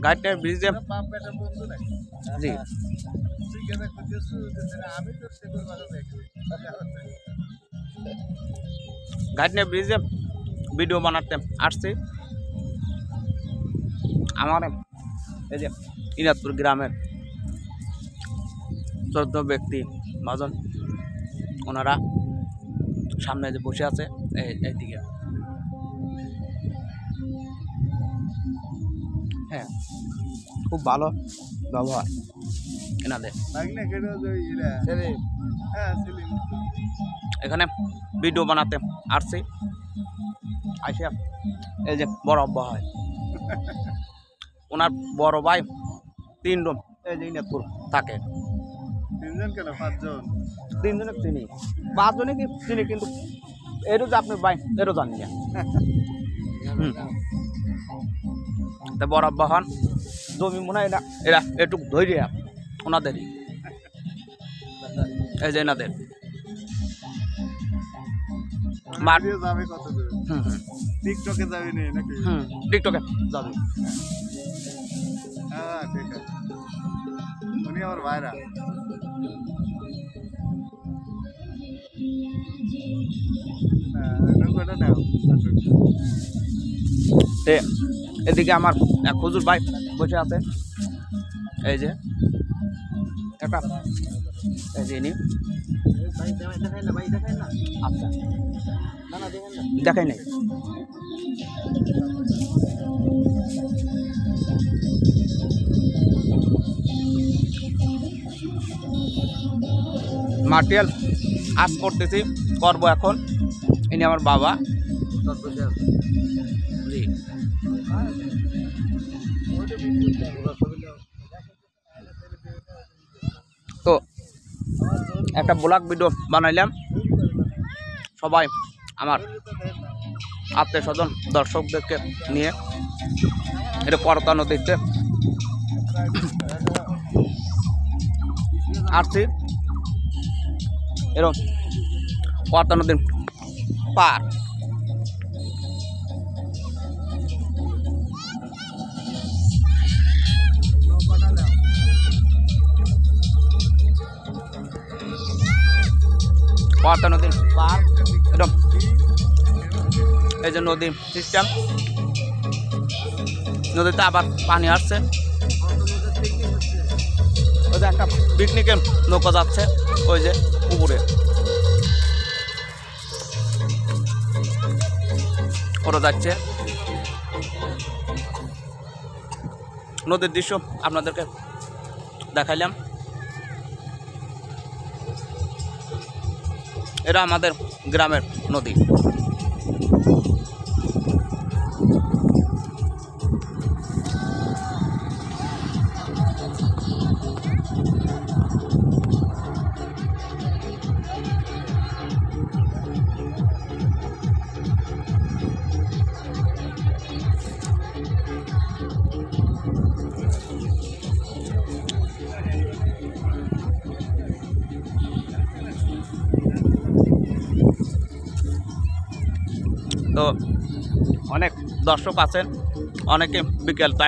ঘাটনের ব্রিজে জি ঘাটনের ব্রিজে ভিডিও বানাতে আসছি। আমার এই যে ইনাদপুর গ্রামের 14 ব্যক্তি মহাজন ওনারা সামনে যে বসে আছে এইদিকে। হ্যাঁ, খুব ভালো ব্যবহার এনাদের। এখানে ভিডিও বানাতে আসছি, আসে এই যে বড় আব্বা হয়, ওনার বড় ভাই 3 রুম এই যে ইনাদপুর থাকে। 3জন কেন 5জন? 3জনে চিনি, 5জনে কি চিনি, কিন্তু এরও যে আপনার ভাই এরও জানি না। তা বড় আব্বা হন, জমি মনে হয় এরা একটু ধৈর্য ওনাদেরই, এই যে এনাদের মাঠ যাবে কত দূর? টিকটকে যাবে নি নাকি? টিকটকে যাবে। হ্যাঁ ঠিক আছে, উনি আমার ভাইরা। এদিকে আমার এক হুজুর ভাই বসে আছে, এই যে একটা এই যে ইনি আচ্ছা দেখাই নাই। মাটিয়াল আজ করতেছি, করবো এখন। ইনি আমার বাবা জি। তো একটা ব্লগ ভিডিও বানাইলাম, সবাই আমার আত্মীয় স্বজন দর্শকদেরকে নিয়ে এটা করতা নদীতে আসছি। এরকম করতা নদীর পার করতা নদীর পার এরকম এই যে নদীর সিস্টেম, নদীতে আবার পানি আসছে। ওই যে একটা পিকনিকের নৌকা যাচ্ছে ওই যে উপরে, ওরা যাচ্ছে। নদীর দৃশ্য আপনাদেরকে দেখাইলাম। এটা আমাদের গ্রামের নদী। তো অনেক দর্শক আছেন, অনেকে বিকেল টাইম